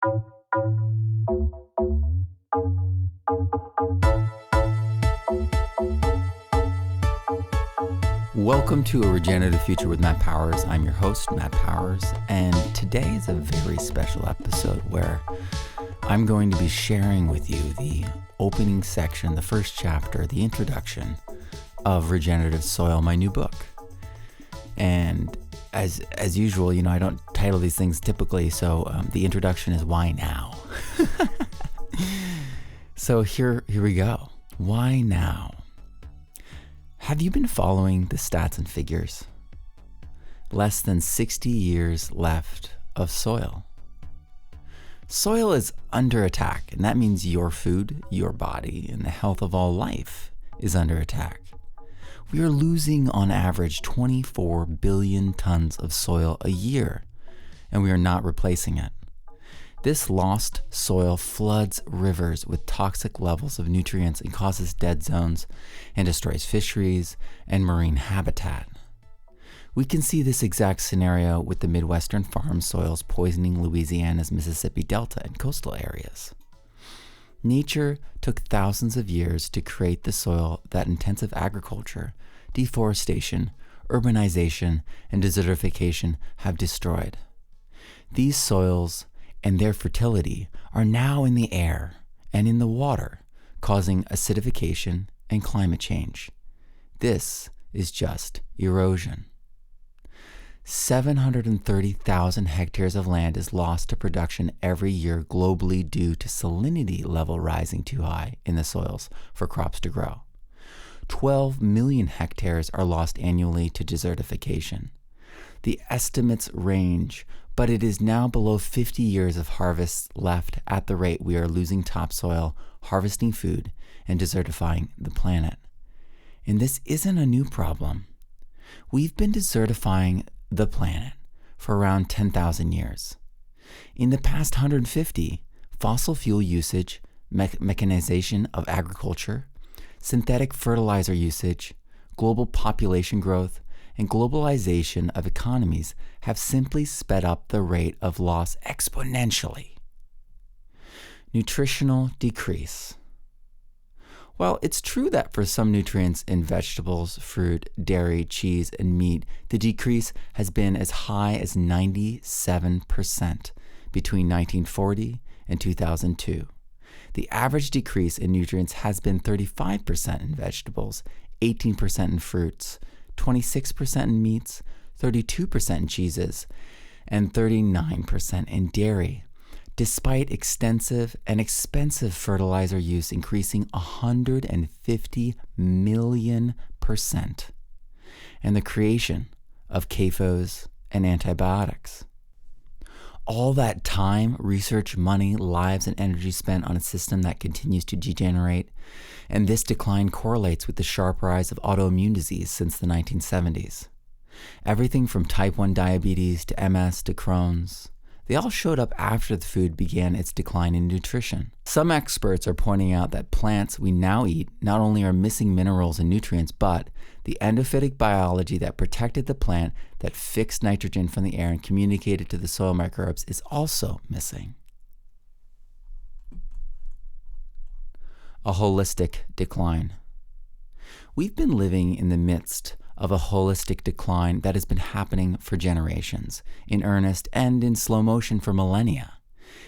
Welcome to A Regenerative Future with Matt Powers. I'm your host, Matt Powers, and today is a very special episode where I'm going to be sharing with you the opening section, the first chapter, the introduction of Regenerative Soil, my new book. And as usual, I don't title these things typically, so the introduction is why now? So here we go. Why now? Have you been following the stats and figures? Less than 60 years left of soil. Soil is under attack, and that means your food, your body, and the health of all life is under attack. We are losing on average 24 billion tons of soil a year, and we are not replacing it. This lost soil floods rivers with toxic levels of nutrients and causes dead zones and destroys fisheries and marine habitat. We can see this exact scenario with the Midwestern farm soils poisoning Louisiana's Mississippi Delta and coastal areas. Nature took thousands of years to create the soil that intensive agriculture, deforestation, urbanization, and desertification have destroyed. These soils and their fertility are now in the air and in the water, causing acidification and climate change. This is just erosion. 730,000 hectares of land is lost to production every year globally due to salinity level rising too high in the soils for crops to grow. 12 million hectares are lost annually to desertification. The estimates range, but it is now below 50 years of harvests left at the rate we are losing topsoil, harvesting food, and desertifying the planet. And this isn't a new problem. We've been desertifying the planet for around 10,000 years. In the past 150, fossil fuel usage, mechanization of agriculture, synthetic fertilizer usage, global population growth, and globalization of economies have simply sped up the rate of loss exponentially. Nutritional decrease. While it's true that for some nutrients in vegetables, fruit, dairy, cheese, and meat, the decrease has been as high as 97% between 1940 and 2002. The average decrease in nutrients has been 35% in vegetables, 18% in fruits, 26% in meats, 32% in cheeses, and 39% in dairy, despite extensive and expensive fertilizer use increasing 150 million%, and the creation of CAFOs and antibiotics. All that time, research, money, lives, and energy spent on a system that continues to degenerate, and this decline correlates with the sharp rise of autoimmune disease since the 1970s. Everything from type 1 diabetes to MS to Crohn's, they all showed up after the food began its decline in nutrition. Some experts are pointing out that plants we now eat not only are missing minerals and nutrients, but the endophytic biology that protected the plant, that fixed nitrogen from the air and communicated to the soil microbes, is also missing. A holistic decline. We've been living in the midst of a holistic decline that has been happening for generations, in earnest and in slow motion for millennia.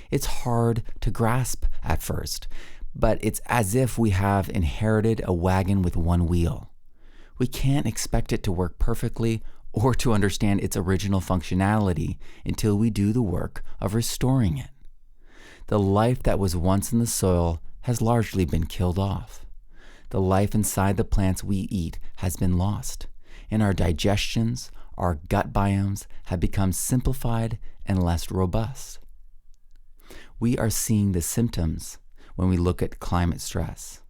It's hard to grasp at first, but it's as if we have inherited a wagon with one wheel. We can't expect it to work perfectly or to understand its original functionality until we do the work of restoring it. The life that was once in the soil has largely been killed off. The life inside the plants we eat has been lost, and our digestions, our gut biomes have become simplified and less robust. We are seeing the symptoms when we look at climate stress,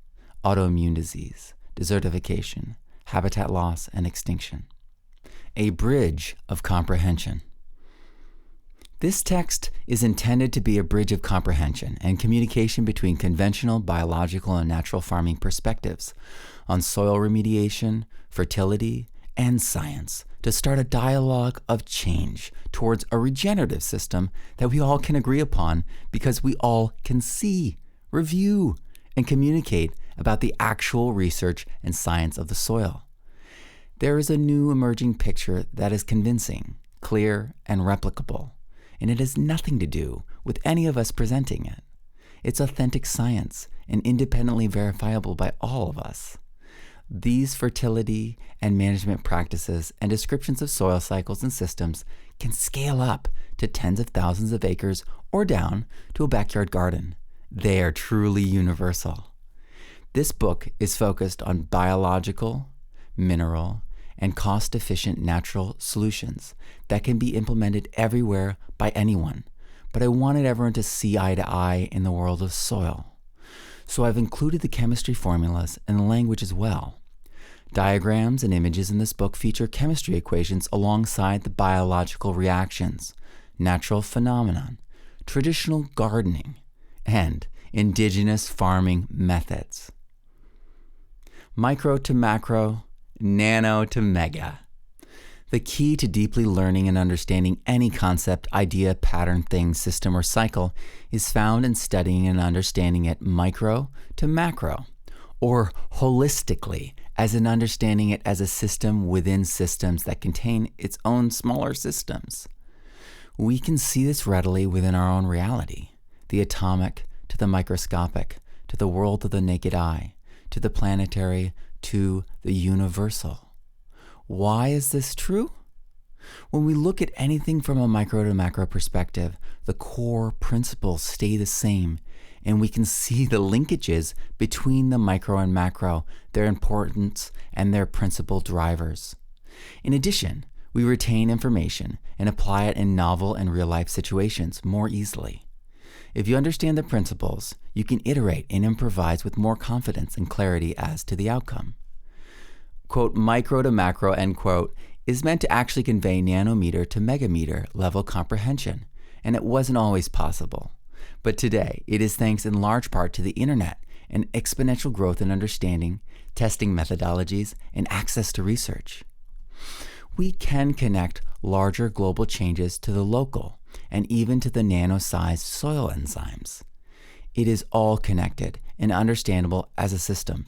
autoimmune disease, desertification, habitat loss, and extinction. A bridge of comprehension. This text is intended to be a bridge of comprehension and communication between conventional, biological, and natural farming perspectives on soil remediation, fertility, and science to start a dialogue of change towards a regenerative system that we all can agree upon because we all can see, review, and communicate about the actual research and science of the soil. There is a new emerging picture that is convincing, clear, and replicable, and it has nothing to do with any of us presenting it. It's authentic science and independently verifiable by all of us. These fertility and management practices and descriptions of soil cycles and systems can scale up to tens of thousands of acres or down to a backyard garden. They are truly universal. This book is focused on biological, mineral, and cost-efficient natural solutions that can be implemented everywhere by anyone, but I wanted everyone to see eye to eye in the world of soil. So I've included the chemistry formulas and the language as well. Diagrams and images in this book feature chemistry equations alongside the biological reactions, natural phenomenon, traditional gardening, and indigenous farming methods. Micro to macro, nano to mega. The key to deeply learning and understanding any concept, idea, pattern, thing, system, or cycle is found in studying and understanding it micro to macro, or holistically, as in understanding it as a system within systems that contain its own smaller systems. We can see this readily within our own reality, the atomic to the microscopic, to the world of the naked eye, to the planetary, to the universal. Why is this true? When we look at anything from a micro to macro perspective, the core principles stay the same, and we can see the linkages between the micro and macro, their importance, and their principal drivers. In addition, we retain information and apply it in novel and real-life situations more easily. If you understand the principles, you can iterate and improvise with more confidence and clarity as to the outcome. Quote, micro to macro, end quote, is meant to actually convey nanometer to megameter level comprehension, and it wasn't always possible. But today, it is thanks in large part to the internet and exponential growth in understanding, testing methodologies, and access to research. We can connect larger global changes to the local and even to the nano-sized soil enzymes. It is all connected and understandable as a system.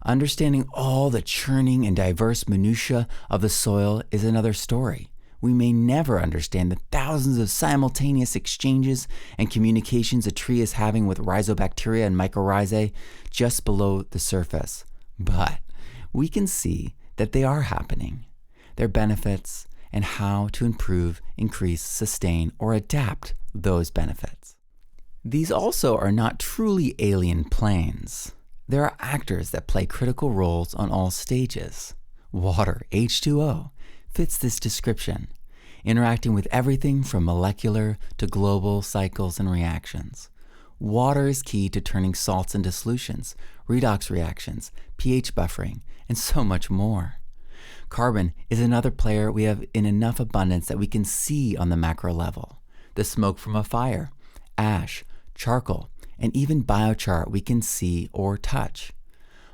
Understanding all the churning and diverse minutiae of the soil is another story. We may never understand the thousands of simultaneous exchanges and communications a tree is having with rhizobacteria and mycorrhizae just below the surface. But we can see that they are happening, their benefits, and how to improve, increase, sustain, or adapt those benefits. These also are not truly alien planes. There are actors that play critical roles on all stages. Water, H2O, fits this description, interacting with everything from molecular to global cycles and reactions. Water is key to turning salts into solutions, redox reactions, pH buffering, and so much more. Carbon is another player we have in enough abundance that we can see on the macro level. The smoke from a fire, ash, charcoal, and even biochar we can see or touch.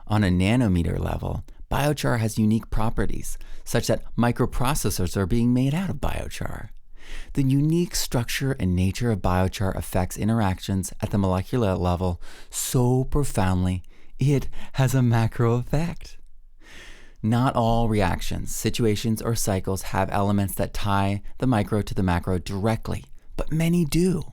On a nanometer level, biochar has unique properties, such that microprocessors are being made out of biochar. The unique structure and nature of biochar affects interactions at the molecular level so profoundly, it has a macro effect. Not all reactions, situations, or cycles have elements that tie the micro to the macro directly, but many do.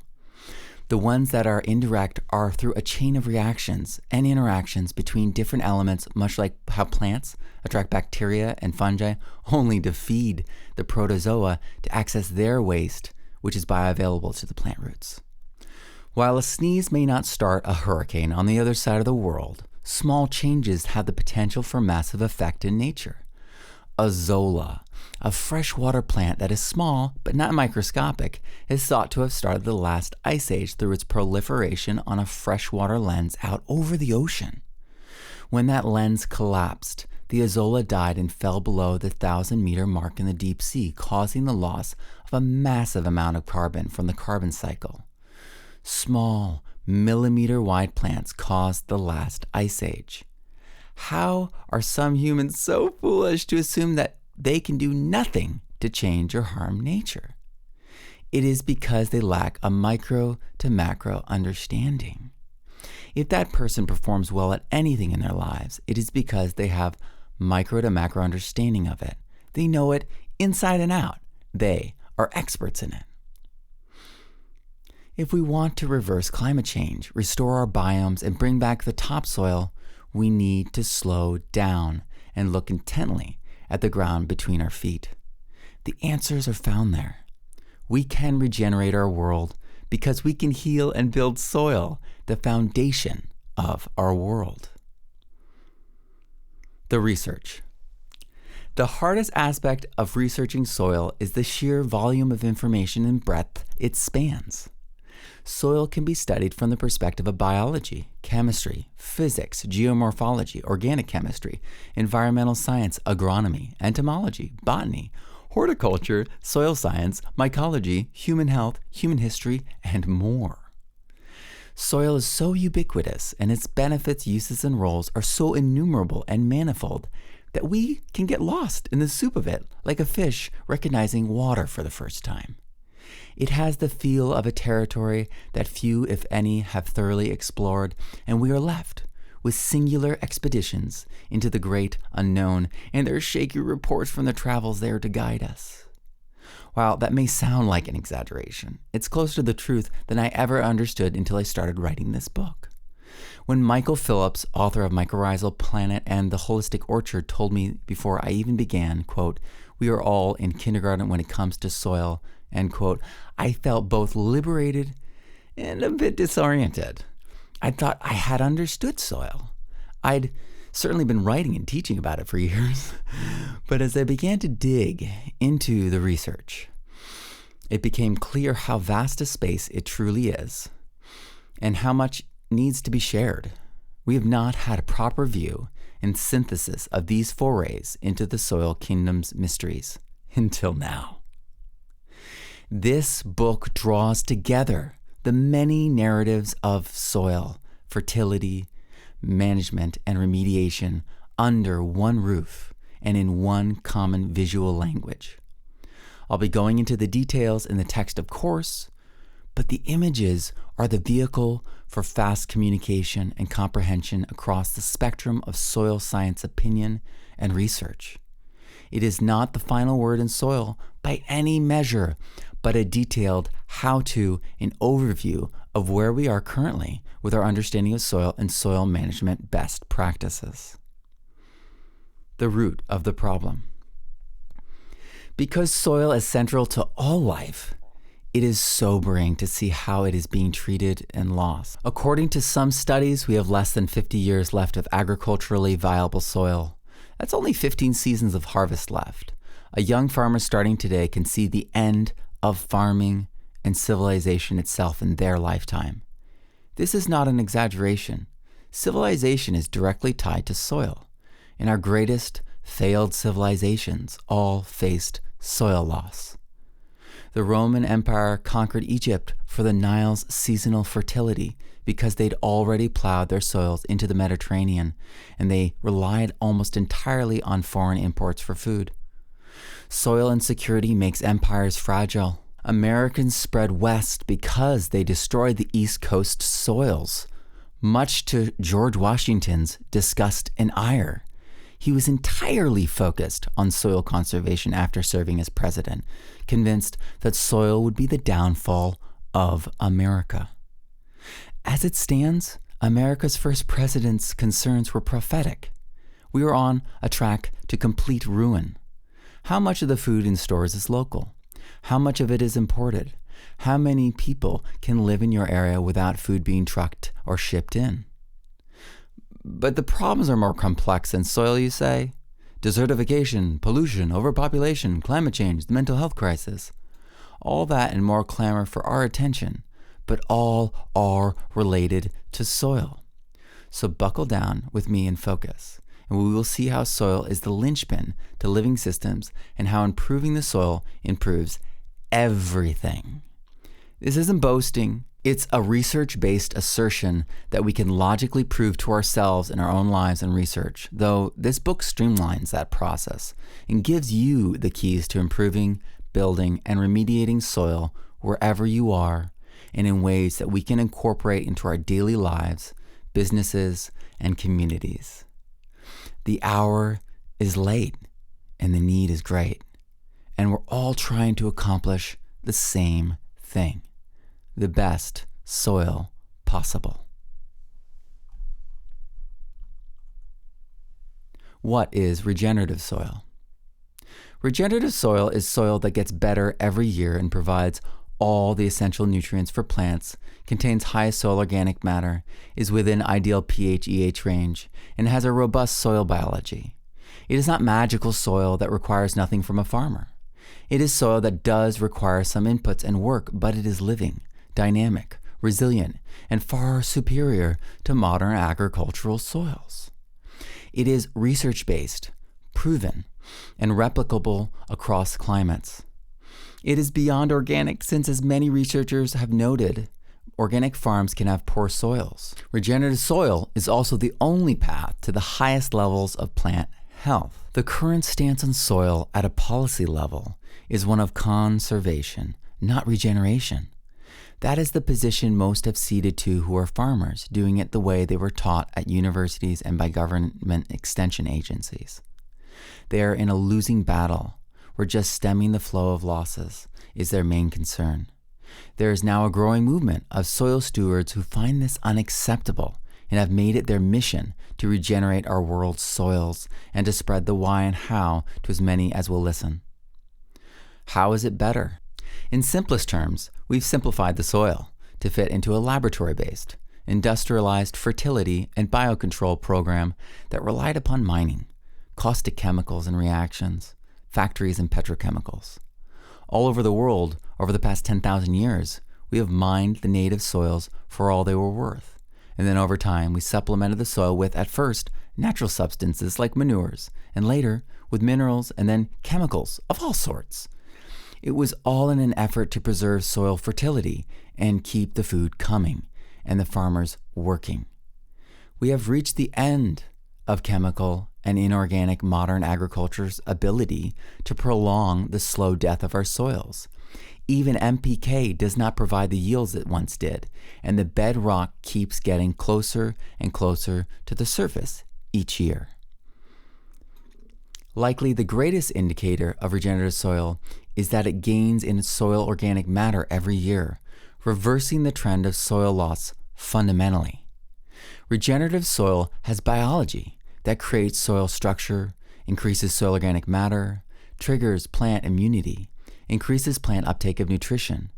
The ones that are indirect are through a chain of reactions and interactions between different elements, much like how plants attract bacteria and fungi only to feed the protozoa to access their waste, which is bioavailable to the plant roots. While a sneeze may not start a hurricane on the other side of the world, small changes have the potential for massive effect in nature. A zola, a freshwater plant that is small but not microscopic, is thought to have started the last ice age through its proliferation on a freshwater lens out over the ocean. When that lens collapsed, the azola died and fell below the 1,000-meter mark in the deep sea, causing the loss of a massive amount of carbon from the carbon cycle. Small, millimeter-wide plants caused the last ice age. How are some humans so foolish to assume that they can do nothing to change or harm nature. It is because they lack a micro to macro understanding. If that person performs well at anything in their lives, it is because they have micro to macro understanding of it. They know it inside and out. They are experts in it. If we want to reverse climate change, restore our biomes, and bring back the topsoil, we need to slow down and look intently at the ground between our feet. The answers are found there. We can regenerate our world because we can heal and build soil, the foundation of our world. The research. The hardest aspect of researching soil is the sheer volume of information and breadth it spans. Soil can be studied from the perspective of biology, chemistry, physics, geomorphology, organic chemistry, environmental science, agronomy, entomology, botany, horticulture, soil science, mycology, human health, human history, and more. Soil is so ubiquitous, and its benefits, uses, and roles are so innumerable and manifold that we can get lost in the soup of it, like a fish recognizing water for the first time. It has the feel of a territory that few, if any, have thoroughly explored, and we are left with singular expeditions into the great unknown, and there are shaky reports from the travels there to guide us. While that may sound like an exaggeration, it's closer to the truth than I ever understood until I started writing this book. When Michael Phillips, author of Mycorrhizal Planet and The Holistic Orchard, told me before I even began, quote, "We are all in kindergarten when it comes to soil," end quote, I felt both liberated and a bit disoriented. I thought I had understood soil. I'd certainly been writing and teaching about it for years. But as I began to dig into the research, it became clear how vast a space it truly is and how much needs to be shared. We have not had a proper view and synthesis of these forays into the soil kingdom's mysteries until now. This book draws together the many narratives of soil, fertility, management, and remediation under one roof and in one common visual language. I'll be going into the details in the text, of course, but the images are the vehicle for fast communication and comprehension across the spectrum of soil science opinion and research. It is not the final word in soil by any measure, but a detailed how-to and overview of where we are currently with our understanding of soil and soil management best practices. The root of the problem. Because soil is central to all life, it is sobering to see how it is being treated and lost. According to some studies, we have less than 50 years left of agriculturally viable soil. That's only 15 seasons of harvest left. A young farmer starting today can see the end of farming and civilization itself in their lifetime. This is not an exaggeration. Civilization is directly tied to soil, and our greatest failed civilizations all faced soil loss. The Roman Empire conquered Egypt for the Nile's seasonal fertility because they'd already plowed their soils into the Mediterranean, and they relied almost entirely on foreign imports for food. Soil insecurity makes empires fragile. Americans spread west because they destroyed the East Coast soils, much to George Washington's disgust and ire. He was entirely focused on soil conservation after serving as president, convinced that soil would be the downfall of America. As it stands, America's first president's concerns were prophetic. We are on a track to complete ruin. How much of the food in stores is local? How much of it is imported? How many people can live in your area without food being trucked or shipped in? But the problems are more complex than soil, you say? Desertification, pollution, overpopulation, climate change, the mental health crisis. All that and more clamor for our attention, but all are related to soil. So buckle down with me and focus, and we will see how soil is the linchpin to living systems and how improving the soil improves everything. This isn't boasting. It's a research-based assertion that we can logically prove to ourselves in our own lives and research, though this book streamlines that process and gives you the keys to improving, building, and remediating soil wherever you are and in ways that we can incorporate into our daily lives, businesses, and communities. The hour is late and the need is great, and we're all trying to accomplish the same thing. The best soil possible. What is regenerative soil? Regenerative soil is soil that gets better every year and provides all the essential nutrients for plants, contains high soil organic matter, is within ideal pH-EH range, and has a robust soil biology. It is not magical soil that requires nothing from a farmer. It is soil that does require some inputs and work, but it is living, dynamic, resilient, and far superior to modern agricultural soils. It is research-based, proven, and replicable across climates. It is beyond organic since, as many researchers have noted, organic farms can have poor soils. Regenerative soil is also the only path to the highest levels of plant health. The current stance on soil at a policy level is one of conservation, not regeneration. That is the position most have ceded to who are farmers, doing it the way they were taught at universities and by government extension agencies. They are in a losing battle, where just stemming the flow of losses is their main concern. There is now a growing movement of soil stewards who find this unacceptable and have made it their mission to regenerate our world's soils and to spread the why and how to as many as will listen. How is it better? In simplest terms, we've simplified the soil to fit into a laboratory-based, industrialized fertility and biocontrol program that relied upon mining, caustic chemicals and reactions, factories and petrochemicals. All over the world, over the past 10,000 years, we have mined the native soils for all they were worth. And then over time, we supplemented the soil with, at first, natural substances like manures, and later with minerals and then chemicals of all sorts. It was all in an effort to preserve soil fertility and keep the food coming and the farmers working. We have reached the end of chemical and inorganic modern agriculture's ability to prolong the slow death of our soils. Even NPK does not provide the yields it once did, and the bedrock keeps getting closer and closer to the surface each year. Likely the greatest indicator of regenerative soil is that it gains in its soil organic matter every year, reversing the trend of soil loss fundamentally. Regenerative soil has biology that creates soil structure, increases soil organic matter, triggers plant immunity, increases plant uptake of nutrition,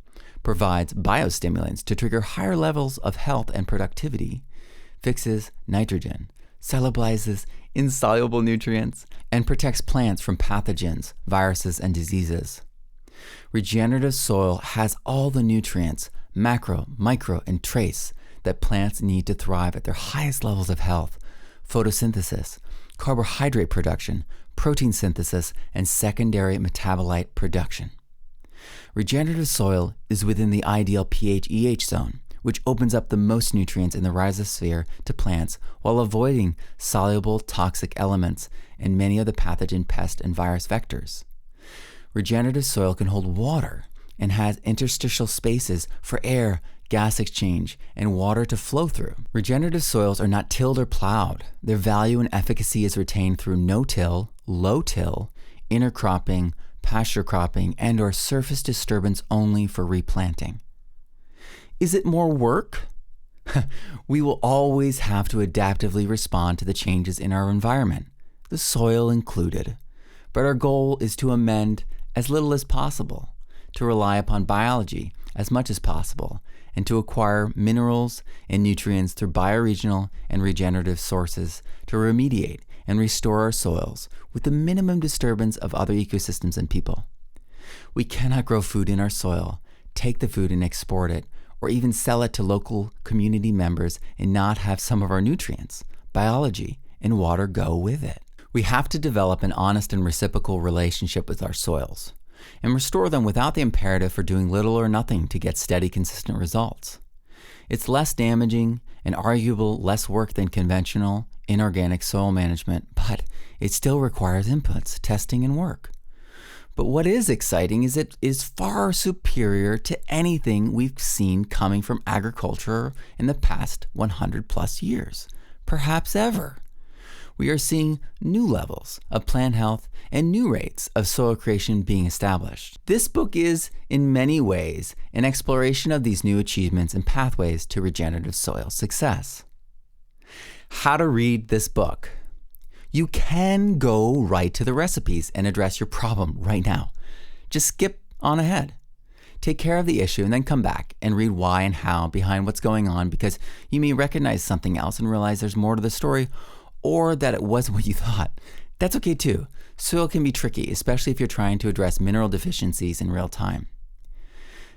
provides biostimulants to trigger higher levels of health and productivity, fixes nitrogen, solubilizes insoluble nutrients, and protects plants from pathogens, viruses, and diseases. Regenerative soil has all the nutrients, macro, micro, and trace, that plants need to thrive at their highest levels of health: photosynthesis, carbohydrate production, protein synthesis, and secondary metabolite production. Regenerative soil is within the ideal pH-EH zone, which opens up the most nutrients in the rhizosphere to plants while avoiding soluble toxic elements and many of the pathogen pest and virus vectors. Regenerative soil can hold water and has interstitial spaces for air, gas exchange, and water to flow through. Regenerative soils are not tilled or plowed. Their value and efficacy is retained through no-till, low-till, intercropping, pasture cropping, and/or surface disturbance only for replanting. Is it more work? We will always have to adaptively respond to the changes in our environment, the soil included. But our goal is to amend as little as possible, to rely upon biology as much as possible, and to acquire minerals and nutrients through bioregional and regenerative sources to remediate and restore our soils with the minimum disturbance of other ecosystems and people. We cannot grow food in our soil, take the food and export it, or even sell it to local community members and not have some of our nutrients, biology, and water go with it. We have to develop an honest and reciprocal relationship with our soils. and restore them without the imperative for doing little or nothing to get steady, consistent results. It's less damaging and arguably less work than conventional inorganic soil management, but it still requires inputs, testing, and work. But what is exciting is it is far superior to anything we've seen coming from agriculture in the past 100 plus years, perhaps ever. We are seeing new levels of plant health and new rates of soil creation being established. This book is, in many ways, an exploration of these new achievements and pathways to regenerative soil success. How to read this book. You can go right to the recipes and address your problem right now. Just skip on ahead. Take care of the issue and then come back and read why and how behind what's going on, because you may recognize something else and realize there's more to the story, or that it wasn't what you thought. That's okay too. Soil can be tricky, especially if you're trying to address mineral deficiencies in real time.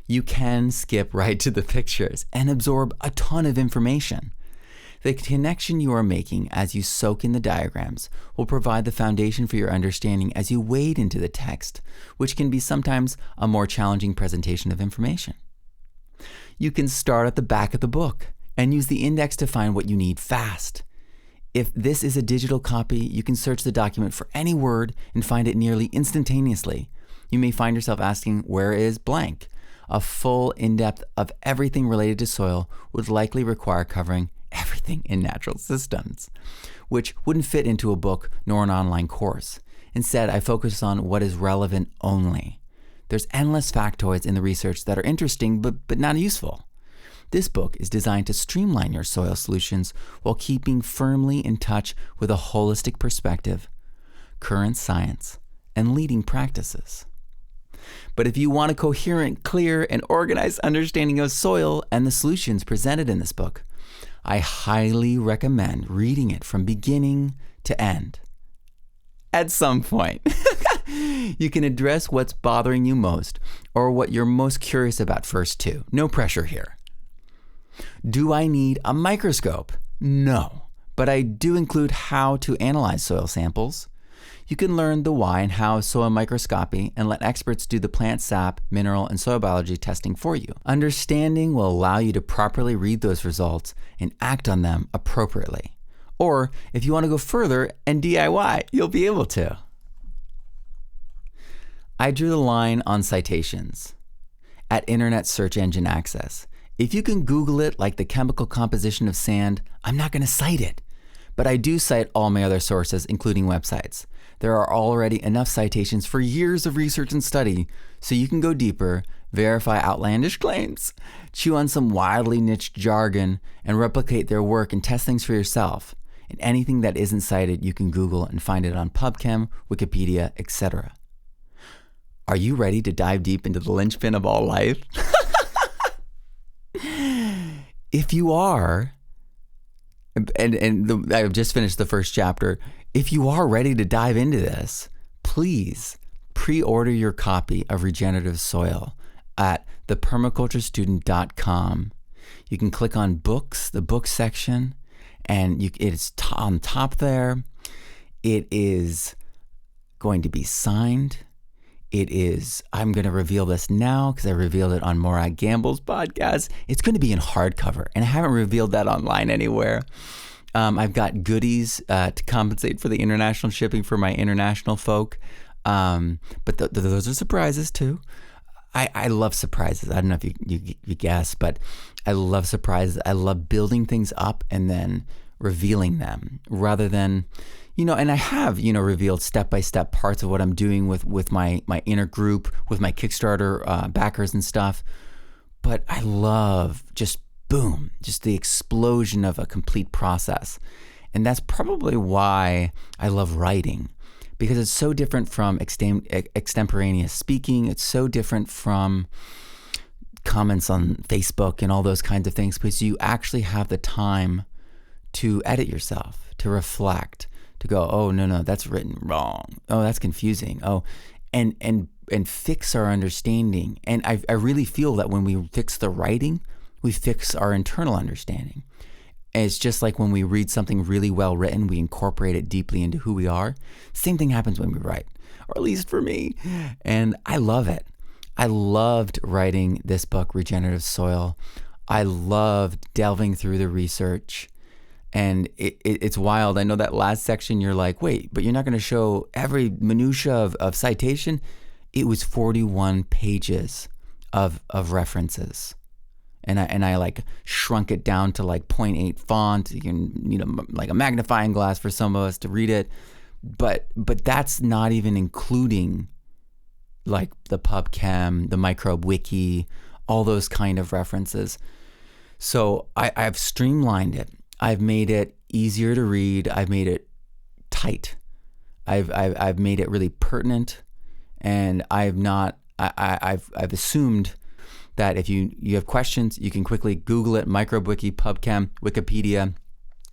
You can skip right to the pictures and absorb a ton of information. The connection you are making as you soak in the diagrams will provide the foundation for your understanding as you wade into the text, which can be sometimes a more challenging presentation of information. You can start at the back of the book and use the index to find what you need fast. If this is a digital copy, you can search the document for any word and find it nearly instantaneously. You may find yourself asking, where is blank? A full in-depth of everything related to soil would likely require covering everything in natural systems, which wouldn't fit into a book nor an online course. Instead, I focus on what is relevant only. There's endless factoids in the research that are interesting but not useful. This book is designed to streamline your soil solutions while keeping firmly in touch with a holistic perspective, current science, and leading practices. But if you want a coherent, clear, and organized understanding of soil and the solutions presented in this book, I highly recommend reading it from beginning to end. At some point, you can address what's bothering you most or what you're most curious about first too. No pressure here. Do I need a microscope? No, but I do include how to analyze soil samples. You can learn the why and how of soil microscopy and let experts do the plant sap, mineral, and soil biology testing for you. Understanding will allow you to properly read those results and act on them appropriately. Or if you want to go further and DIY, you'll be able to. I drew the line on citations at internet search engine access. If you can Google it like the chemical composition of sand, I'm not going to cite it. But I do cite all my other sources, including websites. There are already enough citations for years of research and study, so you can go deeper, verify outlandish claims, chew on some wildly niched jargon, and replicate their work and test things for yourself. And anything that isn't cited, you can Google and find it on PubChem, Wikipedia, etc. Are you ready to dive deep into the linchpin of all life? If you are, I've just finished the first chapter. If you are ready to dive into this, please pre-order your copy of Regenerative Soil at thepermaculturestudent.com. You can click on books, the book section, and it's on top there. It is going to be signed. I'm going to reveal this now because I revealed it on Morag Gamble's podcast. It's going to be in hardcover, and I haven't revealed that online anywhere. I've got goodies to compensate for the international shipping for my international folk. But those are surprises too. I love surprises. I don't know if you guess, but I love surprises. I love building things up and then revealing them rather than, and I have, revealed step-by-step parts of what I'm doing with my inner group, with my Kickstarter backers and stuff. But I love just the explosion of a complete process. And that's probably why I love writing, because it's so different from extemporaneous speaking. It's so different from comments on Facebook and all those kinds of things, because you actually have the time to edit yourself, to reflect, to go, oh, no, that's written wrong. Oh, that's confusing. Oh, and fix our understanding. And I really feel that when we fix the writing, we fix our internal understanding. And it's just like when we read something really well written, we incorporate it deeply into who we are. Same thing happens when we write. or at least for me. And I love it. I loved writing this book, Regenerative Soil. I loved delving through the research. And it's wild. I know that last section you're like, wait, but you're not going to show every minutia of citation. It was 41 pages of references. And I like shrunk it down to like 0.8 font. You can, like a magnifying glass for some of us to read it. But that's not even including like the PubChem, the Microbe Wiki, all those kind of references. So I've streamlined it. I've made it easier to read. I've made it tight. I've made it really pertinent, and I've assumed that if you have questions, you can quickly Google it, Microbe Wiki, PubChem, Wikipedia.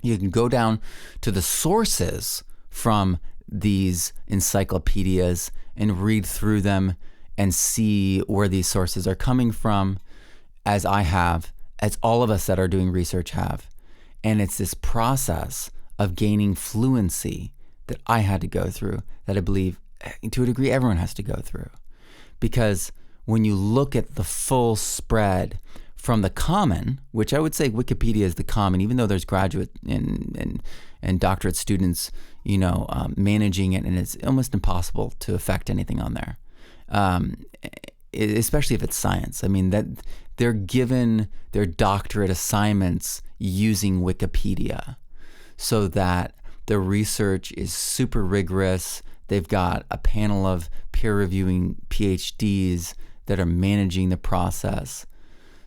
You can go down to the sources from these encyclopedias and read through them and see where these sources are coming from, as I have, as all of us that are doing research have. And it's this process of gaining fluency that I had to go through, that I believe to a degree everyone has to go through. Because when you look at the full spread from the common, which I would say Wikipedia is the common, even though there's graduate and doctorate students, managing it, and it's almost impossible to affect anything on there, especially if it's science. I mean, that they're given their doctorate assignments using Wikipedia, so that the research is super rigorous. They've got a panel of peer reviewing PhDs that are managing the process.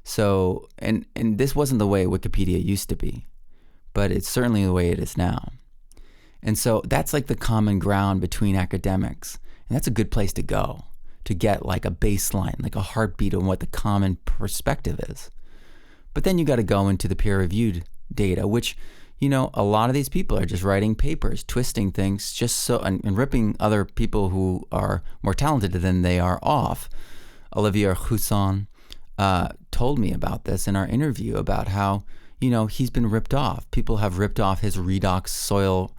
So, and this wasn't the way Wikipedia used to be, but it's certainly the way it is now. And so that's like the common ground between academics. And that's a good place to go to get like a baseline, like a heartbeat on what the common perspective is. But then you got to go into the peer-reviewed data, which, a lot of these people are just writing papers, twisting things just so, and ripping other people who are more talented than they are off. Olivier Husson told me about this in our interview, about how, he's been ripped off. People have ripped off his redox soil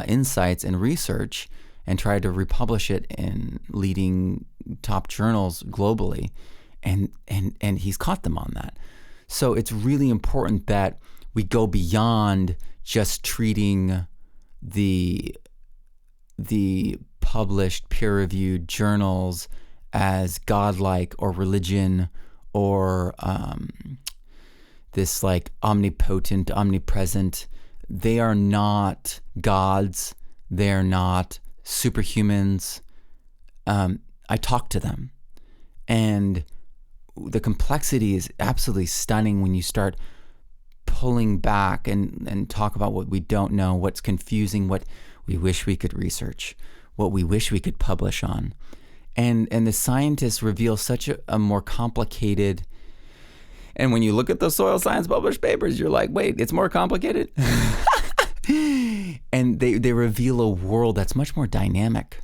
insights and research and tried to republish it in leading top journals globally. And he's caught them on that. So it's really important that we go beyond just treating the published peer-reviewed journals as godlike or religion or this like omnipotent, omnipresent. They are not gods. They are not superhumans. I talk to them, and the complexity is absolutely stunning when you start pulling back and talk about what we don't know, what's confusing, what we wish we could research, what we wish we could publish on. And the scientists reveal such a more complicated, and when you look at the soil science published papers, you're like, wait, it's more complicated? And they reveal a world that's much more dynamic.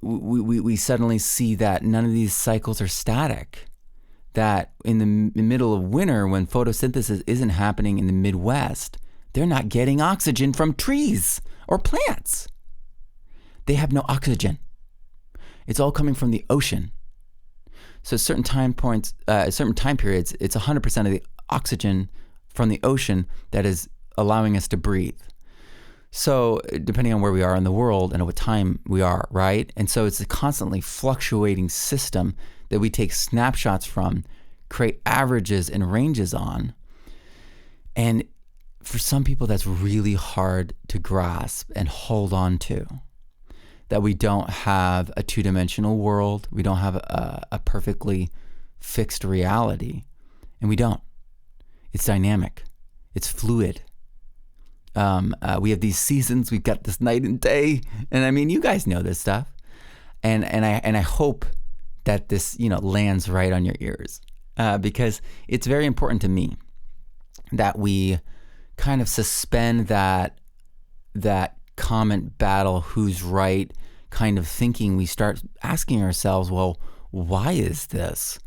We suddenly see that none of these cycles are static. That in the middle of winter, when photosynthesis isn't happening in the Midwest, they're not getting oxygen from trees or plants. They have no oxygen. It's all coming from the ocean. So at certain time points, certain time periods, it's 100% of the oxygen from the ocean that is allowing us to breathe. So depending on where we are in the world and at what time we are, right? And so it's a constantly fluctuating system that we take snapshots from, create averages and ranges on. And for some people, that's really hard to grasp and hold on to. That we don't have a two-dimensional world. We don't have a perfectly fixed reality. And we don't. It's dynamic. It's fluid. We have these seasons. We've got this night and day. And I mean, you guys know this stuff. And I hope that this, lands right on your ears, because it's very important to me that we kind of suspend that comment battle, who's right kind of thinking. We start asking ourselves, well, why is this?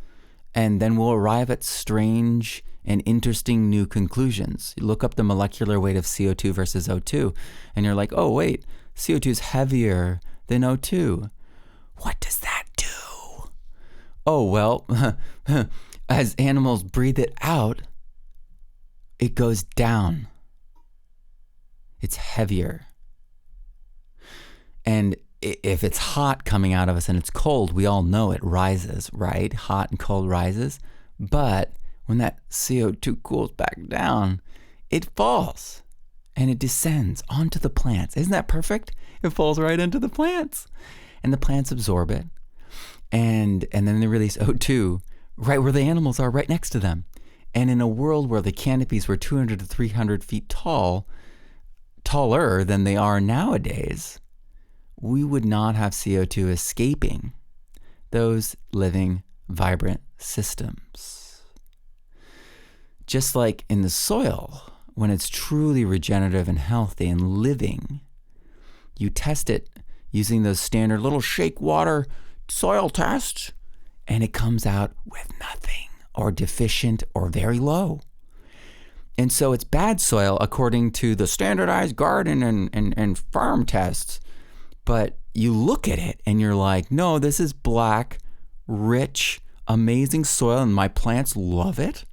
And then we'll arrive at strange and interesting new conclusions. You look up the molecular weight of CO2 versus O2, and you're like, oh, wait, CO2 is heavier than O2. What does that do? Oh, well, as animals breathe it out, it goes down. It's heavier. And if it's hot coming out of us and it's cold, we all know it rises, right? Hot and cold rises. But when that CO2 cools back down, it falls and it descends onto the plants. Isn't that perfect? It falls right into the plants. And the plants absorb it. And then they release O2 right where the animals are, right next to them. And in a world where the canopies were 200 to 300 feet tall, taller than they are nowadays, we would not have CO2 escaping those living, vibrant systems. Just like in the soil, when it's truly regenerative and healthy and living, you test it using those standard little shake water soil tests, and it comes out with nothing or deficient or very low. And so it's bad soil according to the standardized garden and farm tests. But you look at it and you're like, no, this is black, rich, amazing soil, and my plants love it.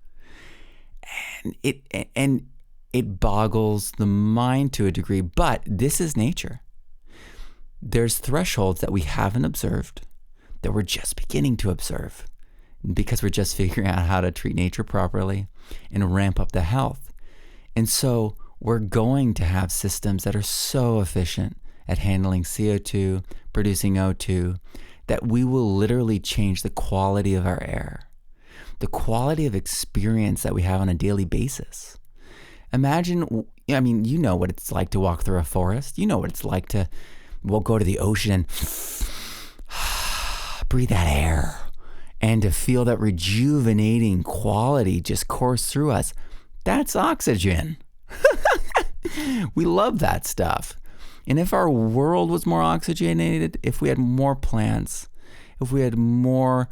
And it boggles the mind to a degree, but this is nature. There's thresholds that we haven't observed, that we're just beginning to observe, because we're just figuring out how to treat nature properly and ramp up the health. And so we're going to have systems that are so efficient at handling CO2, producing O2, that we will literally change the quality of our air, the quality of experience that we have on a daily basis. Imagine, I mean, you know what it's like to walk through a forest. You know what it's like to go to the ocean and breathe that air and to feel that rejuvenating quality just course through us. That's oxygen. We love that stuff. And if our world was more oxygenated, if we had more plants, if we had more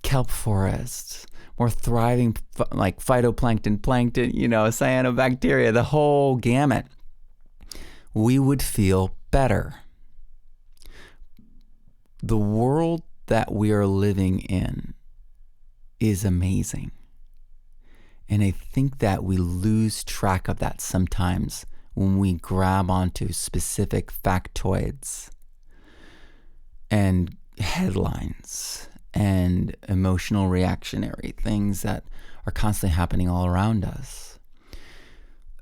kelp forests, more thriving like phytoplankton, plankton, cyanobacteria, the whole gamut, we would feel better. The world that we are living in is amazing. And I think that we lose track of that sometimes when we grab onto specific factoids and headlines and emotional reactionary things that are constantly happening all around us.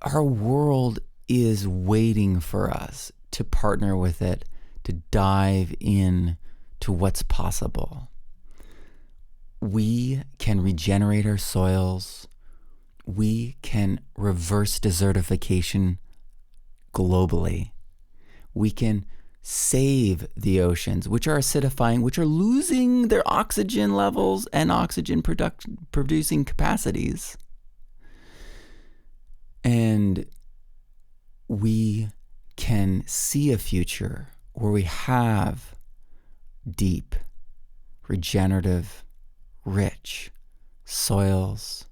Our world is waiting for us to partner with it, to dive in to what's possible. We can regenerate our soils. We can reverse desertification globally. We can save the oceans, which are acidifying, which are losing their oxygen levels and oxygen producing capacities. And we can see a future where we have deep, regenerative, rich soils,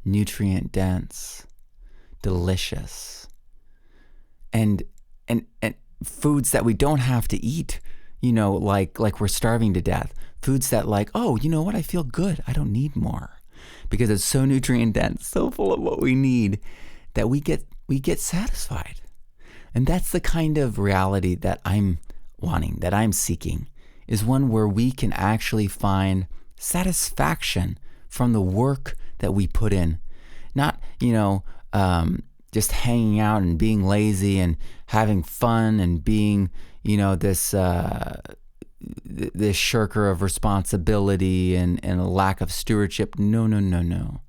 nutrient dense, delicious, and foods that we don't have to eat, like we're starving to death. Foods that oh, you know what? I feel good. I don't need more, because it's so nutrient dense, so full of what we need, that we get satisfied. And that's the kind of reality that I'm wanting, that I'm seeking, is one where we can actually find satisfaction from the work that we put in. Not, just hanging out and being lazy and having fun and being, this shirker of responsibility and a lack of stewardship. No.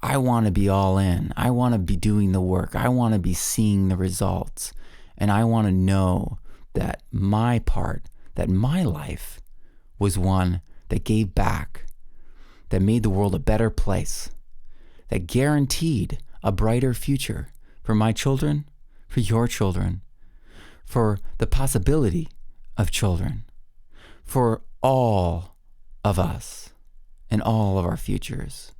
I want to be all in. I want to be doing the work. I want to be seeing the results. And I want to know that my part, that my life was one that gave back, that made the world a better place, that guaranteed a brighter future for my children, for your children, for the possibility of children, for all of us and all of our futures.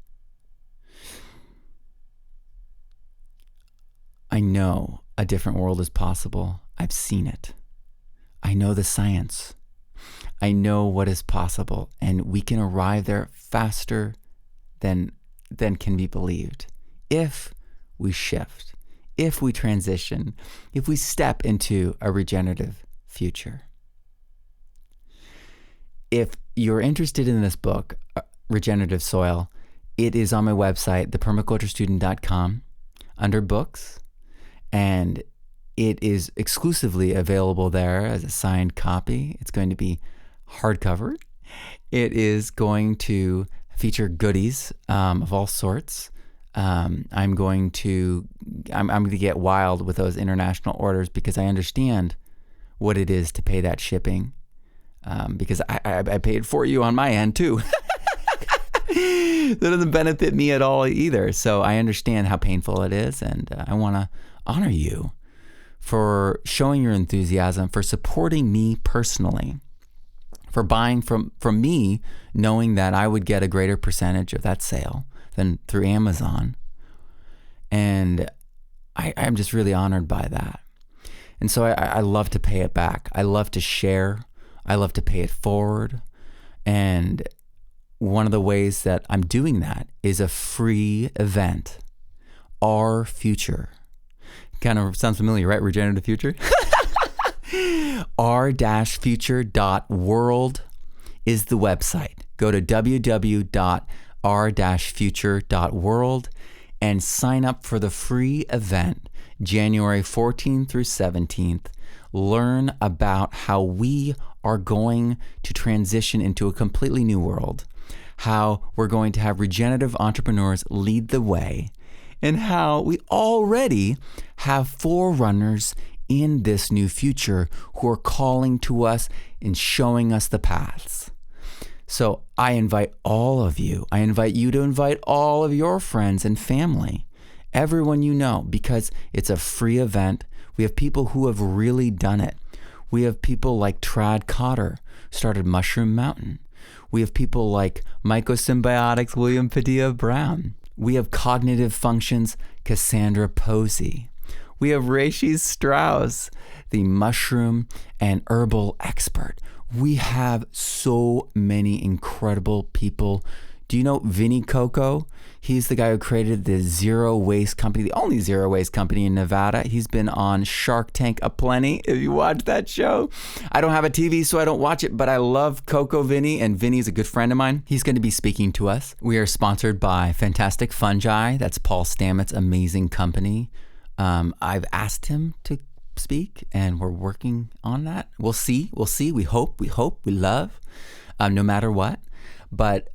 I know a different world is possible. I've seen it. I know the science. I know what is possible, and we can arrive there faster than can be believed if we shift, if we transition, if we step into a regenerative future. If you're interested in this book, Regenerative Soil, it is on my website, thepermaculturestudent.com, under books, and it is exclusively available there as a signed copy. It's going to be hardcover. It is going to feature goodies of all sorts. I'm going to get wild with those international orders because I understand what it is to pay that shipping. Because I paid for you on my end too. That doesn't benefit me at all either. So I understand how painful it is, and I want to honor you for showing your enthusiasm, for supporting me personally, for buying from me, knowing that I would get a greater percentage of that sale than through Amazon. And I'm just really honored by that. And so I love to pay it back. I love to share. I love to pay it forward. And one of the ways that I'm doing that is a free event, Our Future. Kind of sounds familiar, right? Regenerative Future? r-future.world is the website. Go to www.r-future.world and sign up for the free event, January 14th through 17th. Learn about how we are going to transition into a completely new world, how we're going to have regenerative entrepreneurs lead the way, and how we already have forerunners in this new future who are calling to us and showing us the paths. So I invite all of you, I invite you to invite all of your friends and family, everyone you know, because it's a free event. We have people who have really done it. We have people like Trad Cotter, started Mushroom Mountain. We have people like Mycosymbiotics, William Padilla Brown. We have Cognitive Functions, Cassandra Posey. We have Reishi Strauss, the mushroom and herbal expert. We have so many incredible people. Do you know Vinny Coco? He's the guy who created the zero waste company, the only zero waste company in Nevada. He's been on Shark Tank aplenty. If you watch that show, I don't have a TV, so I don't watch it, but I love Coco Vinny, and Vinny's a good friend of mine. He's going to be speaking to us. We are sponsored by Fantastic Fungi. That's Paul Stamets' amazing company. I've asked him to speak, and we're working on that. We'll see. We hope, we love, no matter what. But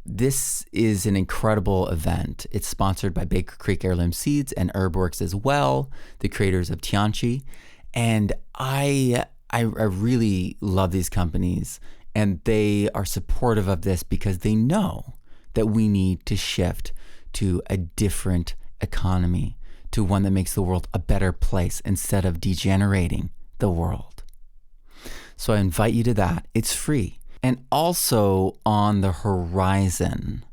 this is an incredible event. It's sponsored by Baker Creek Heirloom Seeds and Herbworks as well, the creators of Tianchi. And I really love these companies, and they are supportive of this because they know that we need to shift to a different economy, to one that makes the world a better place instead of degenerating the world. So I invite you to that. It's free. And also on the horizon,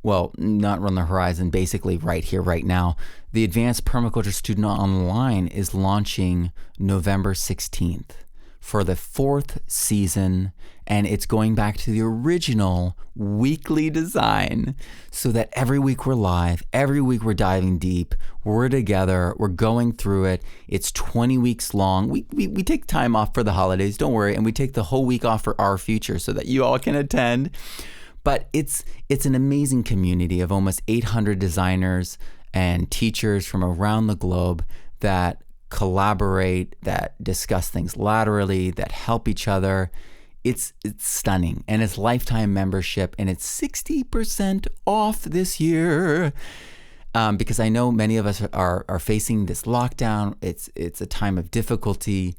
well, not on the horizon, basically right here, right now, the Advanced Permaculture Student Online is launching November 16th for the 4th season, and it's going back to the original weekly design so that every week we're live, every week we're diving deep, we're together, we're going through it. It's 20 weeks long. We take time off for the holidays, don't worry, and we take the whole week off for Our Future so that you all can attend. But it's an amazing community of almost 800 designers and teachers from around the globe that collaborate, that discuss things laterally, that help each other. It's stunning, and it's lifetime membership, and it's 60% off this year. Because I know many of us are facing this lockdown. It's a time of difficulty.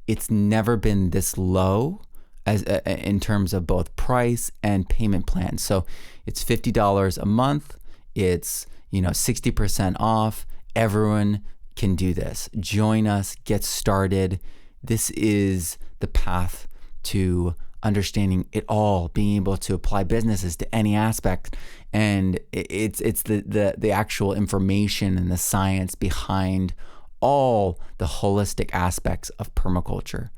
It's never been this low as in terms of both price and payment plan. So it's $50 a month. It's 60% off. Everyone can do this. Join us, get started. This is the path to understanding it all, being able to apply businesses to any aspect. And it's the actual information and the science behind all the holistic aspects of permaculture.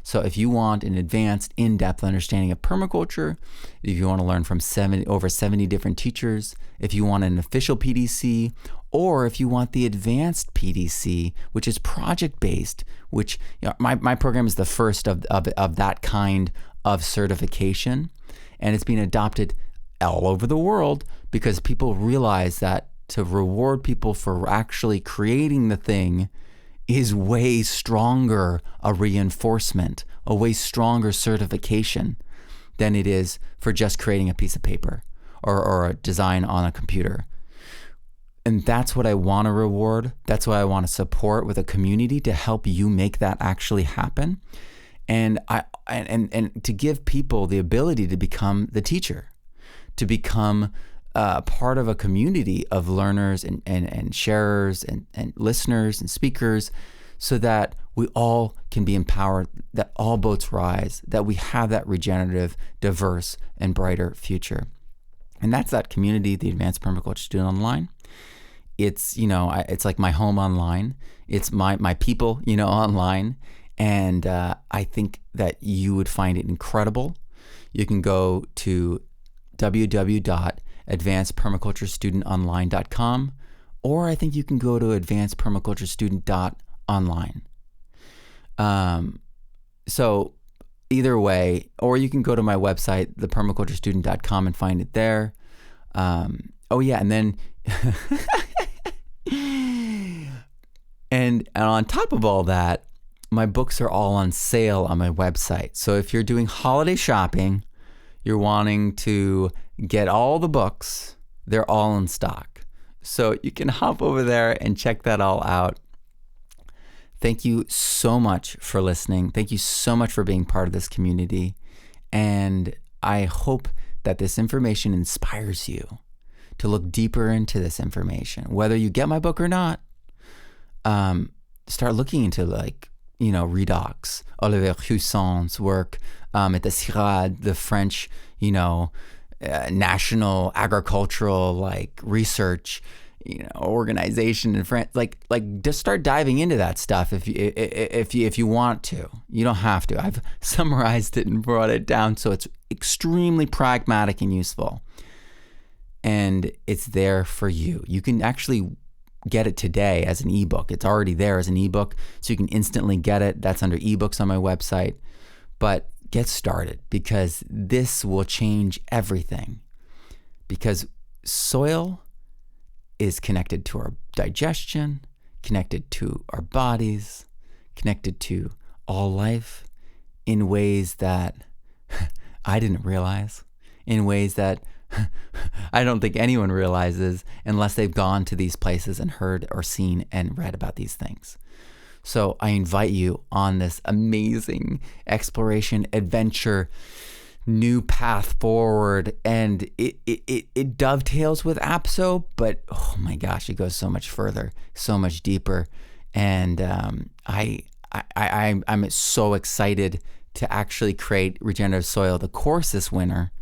So if you want an advanced, in-depth understanding of permaculture, if you want to learn from over 70 different teachers, if you want an official PDC, or if you want the advanced PDC, which is project-based, which my program is the first of that kind of certification, and it's being adopted all over the world because people realize that to reward people for actually creating the thing is way stronger a reinforcement, a way stronger certification than it is for just creating a piece of paper or a design on a computer. And that's what I want to reward. That's what I want to support with a community to help you make that actually happen. And to give people the ability to become the teacher, to become part of a community of learners and sharers and listeners and speakers, so that we all can be empowered, that all boats rise, that we have that regenerative, diverse, and brighter future. And that's that community, the Advanced Permaculture Student Online. It's, it's like my home online. It's my people, online. And I think that you would find it incredible. You can go to www.advancedpermaculturestudentonline.com, or I think you can go to advancedpermaculturestudent.online. So either way, or you can go to my website, thepermaculturestudent.com, and find it there. And then and on top of all that, my books are all on sale on my website. So if you're doing holiday shopping, you're wanting to get all the books, they're all in stock. So you can hop over there and check that all out. Thank you so much for listening. Thank you so much for being part of this community. And I hope that this information inspires you to look deeper into this information. Whether you get my book or not, start looking into Redox, Olivier Husson's work at the CIRAD, the French, national agricultural research, organization in France. Just start diving into that stuff if you want to. You don't have to. I've summarized it and brought it down so it's extremely pragmatic and useful. And it's there for you. You can actually get it today as an ebook. It's already there as an ebook, so you can instantly get it. That's under ebooks on my website. But get started, because this will change everything. Because soil is connected to our digestion, connected to our bodies, connected to all life in ways that I didn't realize, in ways that I don't think anyone realizes unless they've gone to these places and heard or seen and read about these things. So I invite you on this amazing exploration, adventure, new path forward. And it dovetails with APSO, but oh my gosh, it goes so much further, so much deeper. And I'm so excited to actually create Regenerative Soil, the course this winter,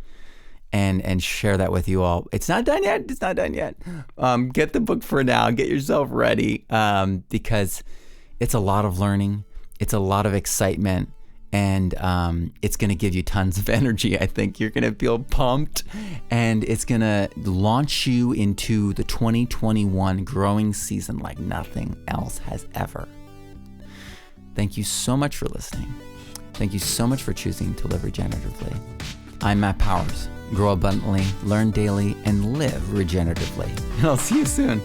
and share that with you all. It's not done yet. Get the book for now. Get yourself ready, because it's a lot of learning. It's a lot of excitement, and it's going to give you tons of energy. I think you're going to feel pumped, and it's going to launch you into the 2021 growing season like nothing else has ever. Thank you so much for listening. Thank you so much for choosing to live regeneratively. I'm Matt Powers. Grow abundantly, learn daily, and live regeneratively. And I'll see you soon.